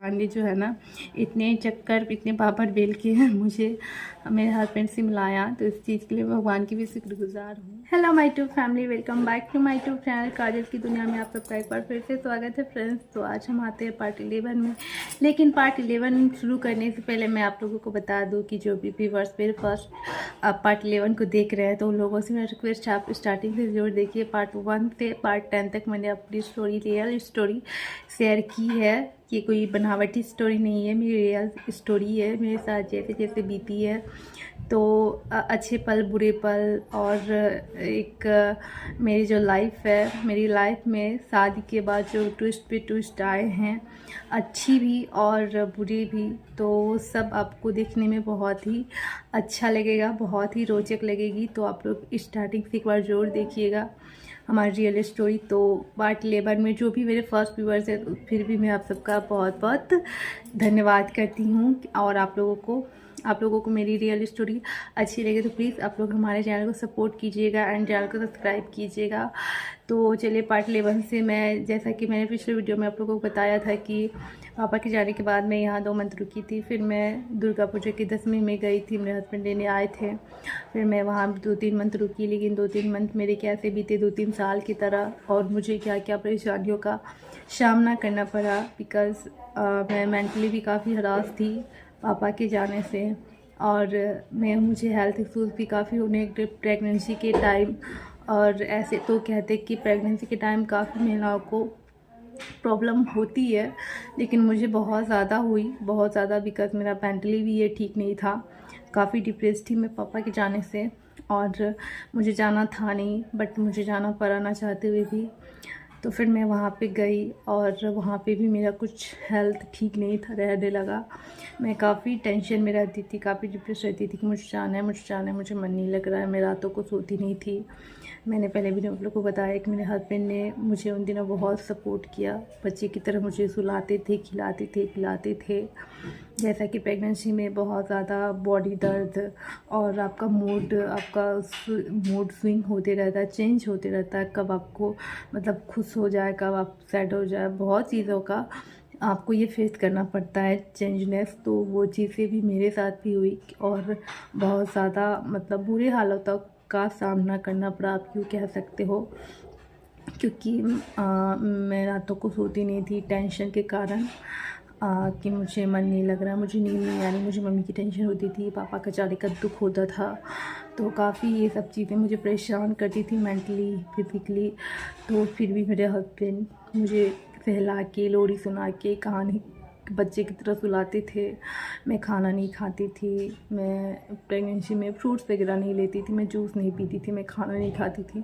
Aunty जो है ना, इतने चक्कर इतने पापड़ बेल के मुझे मेरे हस्बैंड से मिलाया, तो इस चीज़ के लिए भगवान की भी शुक्रगुजार हूँ। Hello my to family, welcome back to my to channel Kajal की दुनिया में आप सबका एक बार फिर से स्वागत है फ्रेंड्स। तो आज हम आते हैं पार्ट 11 में, लेकिन पार्ट 11 शुरू करने से पहले मैं आप लोगों को बता दूँ कि जो भी व्यूअर्स मेरे फर्स्ट पार्ट 11 को देख रहे हैं, तो उन लोगों से मेरा रिक्वेस्ट है आप स्टार्टिंग से जरूर देखिए। पार्ट 1 से पार्ट 10 तक मैंने अपनी स्टोरी, रियल स्टोरी शेयर की है। ये कोई बनावटी स्टोरी नहीं है, मेरी रियल स्टोरी है, मेरे साथ जैसे जैसे बीती है। तो अच्छे पल, बुरे पल, और एक मेरी जो लाइफ है, मेरी लाइफ में शादी के बाद जो ट्विस्ट पे ट्विस्ट आए हैं, अच्छी भी और बुरी भी, तो सब आपको देखने में बहुत ही अच्छा लगेगा, बहुत ही रोचक लगेगी। तो आप लोग स्टार्टिंग से एक बार ज़रूर देखिएगा हमारी रियल स्टोरी। तो पार्ट 11 में जो भी मेरे फर्स्ट व्यूअर्स है, फिर भी मैं आप सबका बहुत बहुत धन्यवाद करती हूँ। और आप लोगों को मेरी रियल स्टोरी अच्छी लगे तो प्लीज़ आप लोग हमारे चैनल को सपोर्ट कीजिएगा एंड चैनल को सब्सक्राइब कीजिएगा। तो चलिए पार्ट 11 से मैं, जैसा कि मैंने पिछले वीडियो में आप लोगों को बताया था कि पापा के जाने के बाद मैं यहाँ 2 मंथ रुकी थी। फिर मैं दुर्गा पूजा की 10वीं में गई थी, मेरे हस्बैंड लेने आए थे। फिर मैं वहाँ 2-3 मंथ रुकी, लेकिन 2-3 मंथ मेरे कैसे बीते 2-3 साल की तरह, और मुझे क्या क्या परेशानियों का सामना करना पड़ा। बिकॉज़ मैं मेंटली भी काफ़ी हरास थी पापा के जाने से, और मुझे हेल्थ इश्यूज़ भी काफ़ी होने लगे प्रेगनेंसी के टाइम। और ऐसे तो कहते कि प्रेगनेंसी के टाइम काफ़ी महिलाओं को प्रॉब्लम होती है, लेकिन मुझे बहुत ज़्यादा हुई, बहुत ज़्यादा। बिकॉज़ मेरा मेंटली भी ये ठीक नहीं था, काफ़ी डिप्रेस थी मैं पापा के जाने से। और मुझे जाना था नहीं, बट मुझे जाना पड़ा ना चाहते हुए भी। तो फिर मैं वहाँ पे गई, और वहाँ पे भी मेरा कुछ हेल्थ ठीक नहीं था, रहने लगा। मैं काफ़ी टेंशन में रहती थी, काफ़ी डिप्रेस रहती थी कि मुझे जाना है, मुझे जाना है, मुझे मन नहीं लग रहा है। मैं रातों को सोती नहीं थी। मैंने पहले भी आप लोग को बताया कि मेरे हस्बैंड ने मुझे उन दिनों बहुत सपोर्ट किया, बच्चे की तरह मुझे सुलाते थे, खिलाते थे, पिलाते थे। जैसा कि प्रेगनेंसी में बहुत ज़्यादा बॉडी दर्द, और आपका मूड स्विंग होते रहता है, चेंज होते रहता है, कब आपको मतलब खुश हो जाए, कब आप सैड हो जाए, बहुत चीज़ों का आपको ये फेस करना पड़ता है, चेंजनेस। तो वो चीज़ें भी मेरे साथ भी हुई, और बहुत ज़्यादा मतलब बुरे हालातों का सामना करना पड़ा, आप यूँ कह सकते हो। क्योंकि मैं रातों को सोती नहीं थी टेंशन के कारण, कि मुझे मन नहीं लग रहा, मुझे नींद नहीं आ रही, मुझे मम्मी की टेंशन होती थी, पापा का जाने का दुख होता था। तो काफ़ी ये सब चीज़ें मुझे परेशान करती थी मेंटली, फिज़िकली। तो फिर भी मेरे हस्बैंड मुझे सहला के, लोरी सुना के, कहानी बच्चे की तरह सुलाते थे। मैं खाना नहीं खाती थी, मैं प्रेगनेंसी में फ्रूट्स वगैरह नहीं लेती थी, मैं जूस नहीं पीती थी, मैं खाना नहीं खाती थी।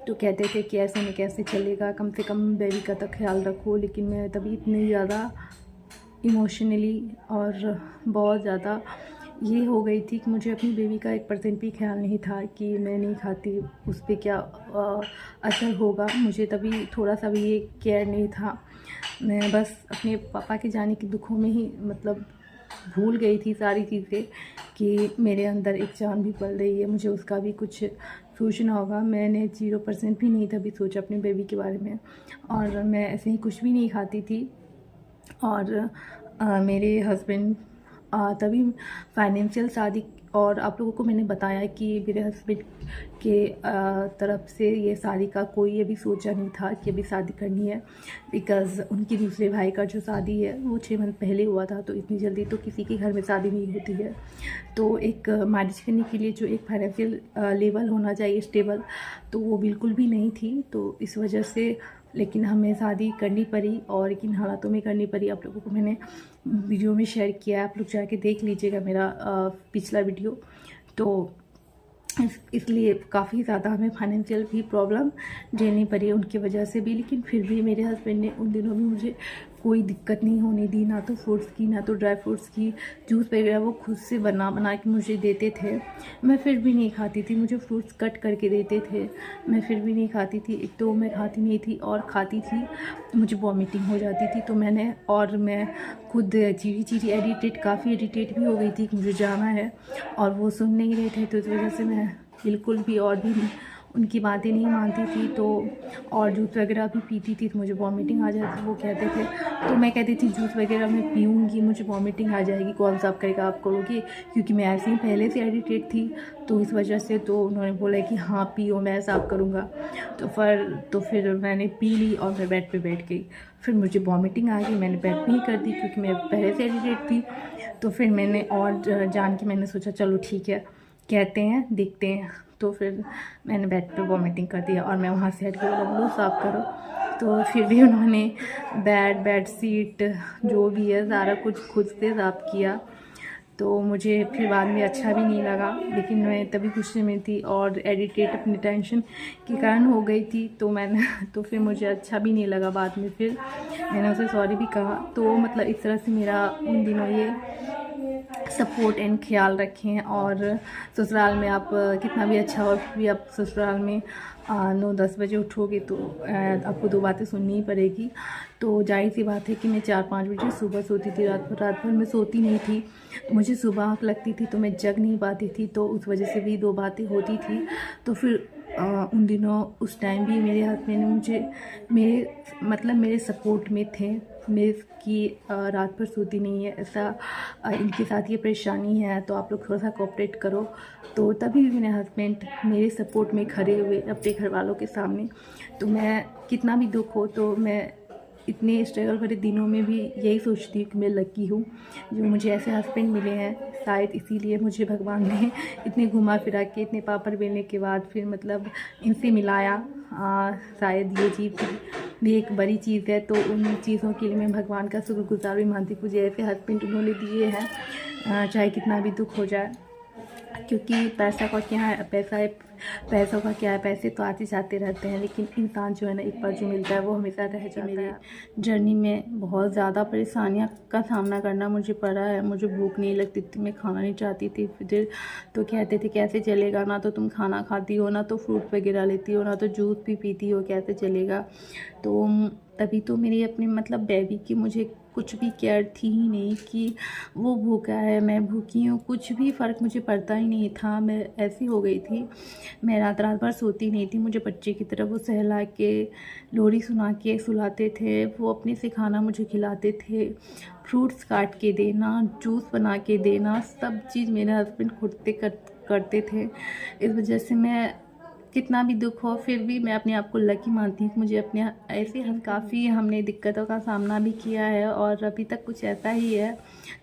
तो कहते थे कि ऐसे में कैसे चलेगा, कम से कम बेबी का तो ख्याल रखो। लेकिन मैं तभी इतनी ज़्यादा इमोशनली और बहुत ज़्यादा ये हो गई थी कि मुझे अपनी बेबी का 1% भी ख्याल नहीं था कि मैं नहीं खाती उस पर क्या असर होगा। मुझे तभी थोड़ा सा भी ये केयर नहीं था। मैं बस अपने पापा के जाने के दुखों में ही मतलब भूल गई थी सारी चीज़ें, कि मेरे अंदर एक जान भी पल रही है, मुझे उसका भी कुछ सोचना होगा। मैंने 0% भी नहीं तभी सोचा अपने बेबी के बारे में, और मैं ऐसे ही कुछ भी नहीं खाती थी। और मेरे हस्बैंड तभी फाइनेंशियल शादी, और आप लोगों को मैंने बताया कि मेरे हस्बैंड के तरफ से ये शादी का कोई अभी सोचा नहीं था कि अभी शादी करनी है। बिकॉज़ उनके दूसरे भाई का जो शादी है वो 6 मंथ पहले हुआ था, तो इतनी जल्दी तो किसी के घर में शादी नहीं होती है। तो एक मैरिज करने के लिए जो एक फाइनेंशियल लेवल होना चाहिए स्टेबल, तो वो बिल्कुल भी नहीं थी। तो इस वजह से लेकिन हमें शादी करनी पड़ी, और किन हालातों में करनी पड़ी आप लोगों को मैंने वीडियो में शेयर किया है, आप लोग जाके देख लीजिएगा मेरा पिछला वीडियो। तो इसलिए काफ़ी ज़्यादा हमें फाइनेंशियल भी प्रॉब्लम झेलनी पड़ी उनकी वजह से भी। लेकिन फिर भी मेरे हस्बैंड ने उन दिनों भी मुझे कोई दिक्कत नहीं होने दी, ना तो फ्रूट्स की, ना तो ड्राई फ्रूट्स की। जूस वगैरह वो खुद से बना के मुझे देते थे, मैं फिर भी नहीं खाती थी। मुझे फ्रूट्स कट करके देते थे, मैं फिर भी नहीं खाती थी। एक तो मैं खाती नहीं थी, और खाती थी मुझे वॉमिटिंग हो जाती थी। तो मैं खुद चिड़ी एडिटेड, काफ़ी एडिटेड भी हो गई थी कि मुझे जाना है, और वो सुन नहीं रहे थे। तो इस वजह से मैं बिल्कुल भी और भी उनकी बातें नहीं मानती थी, तो और जूस वगैरह भी पीती थी तो मुझे वॉमिटिंग आ जाती। वो कहते थे, तो मैं कहती थी जूस वगैरह मैं पीऊँगी मुझे वॉमिटिंग आ जाएगी, कौन सा आप करेगा, आप करोगे, क्योंकि मैं ऐसे ही पहले से एडिटेड थी तो इस वजह से। तो उन्होंने बोला कि हाँ पियो, मैं साफ करूँगा। तो फिर मैंने पी ली और मैं बेड पे बैठ गई। फिर मुझे वॉमिटिंग आ गई, मैंने बेड पे ही कर दी क्योंकि मैं पहले से एडिटेड थी। तो फिर मैंने और जान के मैंने सोचा चलो ठीक है, कहते हैं देखते हैं। तो फिर मैंने बेड पे वॉमिटिंग कर दिया और मैं वहाँ से हट गई, लो साफ़ करो। तो फिर भी उन्होंने बेड शीट जो भी है सारा कुछ खुद से साफ़ किया। तो मुझे फिर बाद में अच्छा भी नहीं लगा, लेकिन मैं तभी गुस्से में थी और एडिटेड अपनी टेंशन के कारण हो गई थी। तो फिर मुझे अच्छा भी नहीं लगा। बाद में फिर मैंने उसे सॉरी भी कहा। तो मतलब इस तरह से मेरा उन दिनों ये सपोर्ट एंड ख्याल रखें। और ससुराल में आप कितना भी अच्छा हो, फिर भी आप ससुराल में 9-10 बजे उठोगे तो आपको 2 बातें सुननी ही पड़ेगी। तो जाहिर सी बात है कि मैं 4-5 बजे सुबह सोती थी, रात भर मैं सोती नहीं थी। मुझे सुबह आँख लगती थी तो मैं जग नहीं पाती थी, तो उस वजह से भी 2 बातें होती थी। तो फिर उन दिनों उस टाइम भी मेरे हस्बैंड ने मेरे सपोर्ट में थे। मेरे की रात भर सोती नहीं है, ऐसा इनके साथ ये परेशानी है, तो आप लोग थोड़ा सा कोऑपरेट करो। तो तभी भी मेरे हस्बैंड मेरे सपोर्ट में खड़े हुए अपने घर वालों के सामने। तो मैं कितना भी दुख हो तो मैं इतने स्ट्रगल भरे दिनों में भी यही सोचती हूँ कि मैं लकी हूँ जो मुझे ऐसे हस्बैंड मिले हैं। शायद इसीलिए मुझे भगवान ने इतने घुमा फिरा के, इतने पापड़ बेलने के बाद फिर मतलब इनसे मिलाया। शायद ये चीज़ भी एक बड़ी चीज़ है। तो उन चीज़ों के लिए मैं भगवान का शुक्रगुजार भी मानती हूँ, मुझे ऐसे हस्बैंड उन्होंने दिए हैं, चाहे कितना भी दुख हो जाए। क्योंकि पैसा का क्या है, पैसों का क्या है, पैसे तो आते जाते रहते हैं, लेकिन इंसान जो है ना एक बार जो मिलता है वो हमेशा रह जाता है। मेरी जर्नी में बहुत ज़्यादा परेशानियां का सामना करना मुझे पड़ा है। मुझे भूख नहीं लगती थी, मैं खाना नहीं चाहती थी। फिर तो कहते थे कैसे चलेगा, ना तो तुम खाना खाती हो, ना तो फ्रूट वगैरह लेती हो, ना तो जूस भी पीती हो, कैसे चलेगा। तो तभी तो मेरी अपने मतलब बेबी की मुझे कुछ भी केयर थी ही नहीं कि वो भूखा है, मैं भूखी हूँ, कुछ भी फ़र्क मुझे पड़ता ही नहीं था। मैं ऐसी हो गई थी, मैं रात भर सोती नहीं थी। मुझे बच्चे की तरह वो सहला के, लोरी सुना के सुलाते थे, वो अपने से खाना मुझे खिलाते थे, फ्रूट्स काट के देना, जूस बना के देना, सब चीज़ मेरे हस्बैंड खुद से करते थे। इस वजह से मैं कितना भी दुख हो फिर भी मैं अपने आप को लकी मानती हूँ। मुझे अपने ऐसे हम काफ़ी हमने दिक्कतों का सामना भी किया है और अभी तक कुछ ऐसा ही है।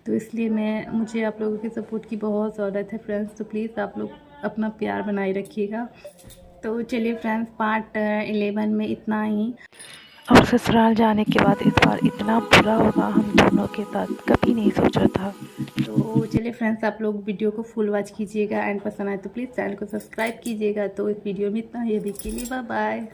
तो इसलिए मुझे आप लोगों के सपोर्ट की बहुत ज़रूरत है फ्रेंड्स। तो प्लीज़ आप लोग अपना प्यार बनाए रखिएगा। तो चलिए फ्रेंड्स, पार्ट 11 में इतना ही। और ससुराल जाने के बाद इस बार इतना बुरा होगा हम दोनों के साथ कभी नहीं सोचा था। तो चलिए फ्रेंड्स, आप लोग वीडियो को फुल वॉच कीजिएगा एंड पसंद आए तो प्लीज़ चैनल को सब्सक्राइब कीजिएगा। तो इस वीडियो में इतना ही, अभी के लिए बाय बाय।